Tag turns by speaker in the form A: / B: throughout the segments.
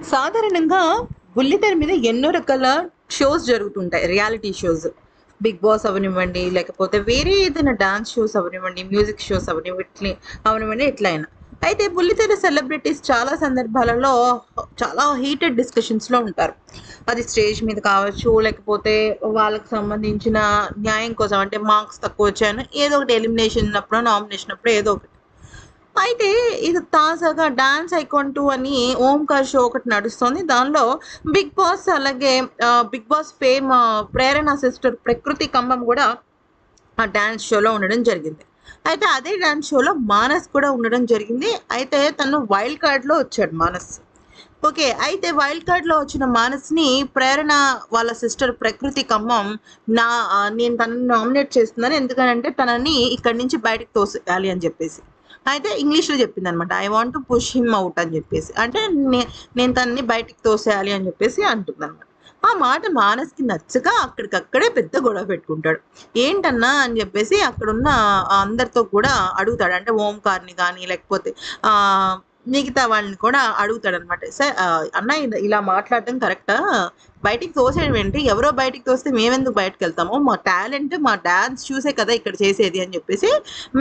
A: సాధారణంగా బుల్లితెర మీద ఎన్నో రకాల షోస్ జరుగుతుంటాయి. Reality shows. 'బిగ్ బాస్' అవ్వనివ్వండి, లేకపోతే వేరే ఏదైనా డాన్స్ షోస్ అవ్వనివ్వండి, మ్యూజిక్ షోస్ అవనివ్వండి ఎట్లైనా. అయితే బుల్లితెర సెలబ్రిటీస్ చాలా సందర్భాలలో చాలా హీటెడ్ డిస్కషన్స్‌లో ఉంటారు. అది స్టేజ్ మీద కావచ్చు, లేకపోతే వాళ్ళకి సంబంధించిన న్యాయం కోసం అంటే మార్క్స్ తక్కువొచ్చాయనో ఏదో ఒకటి ఎలిమినేషన్ అప్పుడో, నామినేషన్ అప్పుడో ఏదో ఒకటి. అయితే ఇది తాజాగా డాన్స్ ఐకాన్ 2 అని ఓంకార్ షో ఒకటి నడుస్తోంది. దానిలో బిగ్ బాస్ అలాగే బిగ్ బాస్ ఫేమ్ ప్రేరణ సిస్టర్ ప్రకృతి కంబం గూడా ఆ డాన్స్ షోలో ఉండడం జరిగింది. అయితే అదే డాన్స్ షోలో మానస్ కూడా ఉండడం జరిగింది. అయితే తను వైల్డ్ కార్డ్‌లో వచ్చాడు మానస్. ఓకే. అయితే వైల్డ్ కార్డ్‌లో వచ్చిన మానస్‌ని ప్రేరణ వాళ్ళ సిస్టర్ ప్రకృతి ఖమ్మం నేను తనని నామినేట్ చేస్తున్నాను. ఎందుకనంటే తనని ఇక్కడి నుంచి బయటకి తోసేయాలి అని చెప్పేసి. అయితే ఇంగ్లీష్‌లో చెప్పిందనమాట. I want to push him out అని చెప్పేసి. అంటే నే నేను తనని బయటికి తోసేయాలి అని చెప్పేసి అంటుందనమాట. ఆ మాట మానస్‌కి నచ్చక అక్కడికక్కడే పెద్ద గొడవ పెట్టుకుంటాడు. ఏంటన్నా అని చెప్పేసి అక్కడున్న అందరితో కూడా అడుగుతాడు. అంటే ఓంకార్‌ని గాని లేకపోతే ఆహ్ మిగతా వాళ్ళని కూడా అడుగుతాడనమాట. సార్ అన్న ఇలా మాట్లాడడం కరెక్టా? బయటికి తోసేయడం ఏంటి? ఎవరో బయటికి తోస్తే మేమెందుకు బయటికెళ్తాము? మా టాలెంట్, మా డాన్స్ చూసే కదా ఇక్కడ చేసేది అని చెప్పేసి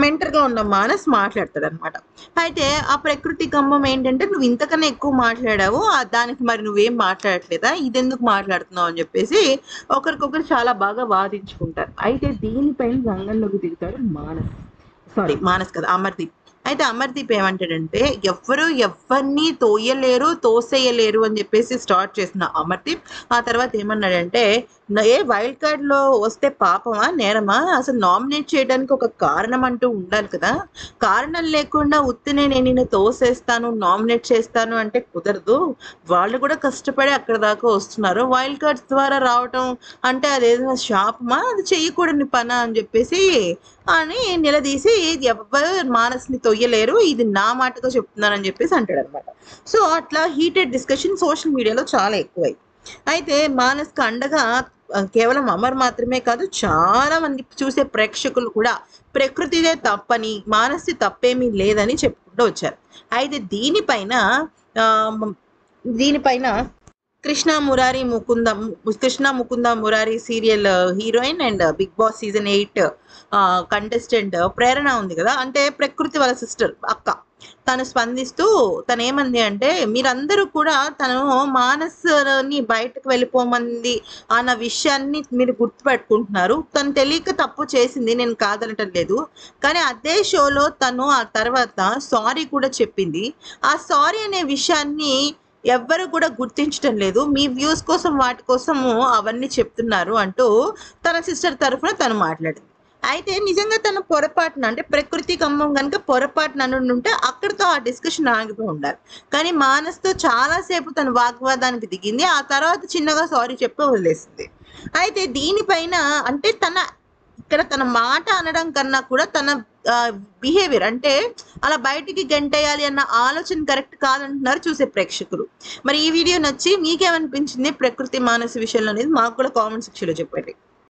A: మెంటర్‌గా ఉన్న మానస్ మాట్లాడతాడనమాట. అయితే ఆ ప్రకృతి ఖమ్మం ఏంటంటే, "నువ్వు ఇంతకన్నా ఎక్కువ మాట్లాడావు. దానికి మరి నువ్వేం మాట్లాడట్లేదా? ఇదెందుకు మాట్లాడుతున్నావు?" అని చెప్పేసి ఒకరికొకరు చాలా బాగా వాదించుకుంటారు. అయితే దీనిపైన రంగంలోకి దిగుతాడు మానస్. సారీ మానస్ కాదు అమర్‌దీప్. అయితే అమర్‌దీప్ ఏమంటాడంటే ఎవ్వరిని తోయలేరు, తోసేయలేరు అని చెప్పేసి స్టార్ట్ చేసిన అమర్‌దీప్ ఆ తర్వాత ఏమన్నాడంటే వైల్డ్ కార్డ్‌లో వస్తే పాపమా? నేరమా? అసలు నామినేట్ చేయడానికి ఒక కారణం అంటూ ఉండాలి కదా! కారణం లేకుండా ఉత్తినే నేను నిన్ను తోసేస్తాను, నామినేట్ చేస్తాను అంటే కుదరదు. వాళ్ళు కూడా కష్టపడి అక్కడి దాకా వస్తున్నారు. వైల్డ్ కార్డ్స్ ద్వారా రావటం అంటే అదేదైనా శాపమా? అది చెయ్యకూడని పనా? అని చెప్పేసి అని నిలదీసి ఎవ్వరు మానస్‌ని తొయ్యలేరు. ఇది నా మాటతో చెప్తున్నానని చెప్పేసి అంటాడనమాట. సో, అట్లా హీటెడ్ డిస్కషన్ సోషల్ మీడియాలో చాలా ఎక్కువయ్యాయి. అయితే మానస్‌కి అండగా కేవలం అమర్ మాత్రమే కాదు చాలా మంది చూసే ప్రేక్షకులు కూడా ప్రకృతిదే తప్పని, మానస్‌ది తప్పేమీ లేదని చెప్పుకుంటూ వచ్చారు. అయితే ఆహ్, దీనిపైన 'Krishna Mukunda Murari' serial heroine and 'Bigg Boss' season 8 contestant Prerana ఉంది కదా! అంటే ప్రకృతి వాళ్ళ సిస్టర్ అక్క. తను స్పందిస్తూ తనేమంది అంటే, "మీరందరూ కూడా తను మానస్‌ని బయటకు వెళ్ళిపోమంది అన్న విషయాన్ని మీరు గుర్తుపెట్టుకుంటున్నారు. తను తెలియక తప్పు చేసింది. నేను కాదనటం లేదు. కానీ అదే షోలో తను ఆ తర్వాత సారీ కూడా చెప్పింది. ఆ సారీ అనే విషయాన్ని ఎవ్వరు కూడా గుర్తించటం లేదు. మీ వ్యూస్ కోసం వాటి కోసము అవన్నీ చెప్తున్నారు" అంటూ తన సిస్టర్ తరఫున తను మాట్లాడింది. అయితే నిజంగా తను పొరపాటున అంటే ప్రకృతి ఖమ్మం గనుక పొరపాటున అనుండుంటే అక్కడితో ఆ డిస్కషన్ ఆగిపోయి ఉండాలి. కానీ మానస్‌తో చాలా సేపు తను వాగ్వాదానికి దిగింది. ఆ తర్వాత చిన్నగా సారీ చెప్పి వదిలేసింది. అయితే దీనిపైన అంటే తన మాట అనడం కన్నా కూడా తన ఆహ్, బిహేవియర్ అంటే అలా బయటికి గెంటేయాలి అన్న ఆలోచన కరెక్ట్ కాదంటున్నారు చూసే ప్రేక్షకులు. మరి ఈ వీడియో నచ్చి మీకేమనిపించింది ప్రకృతి, మానస్ విషయంలో అనేది మాకు కూడా కామెంట్ సెక్షన్‌లో చెప్పండి.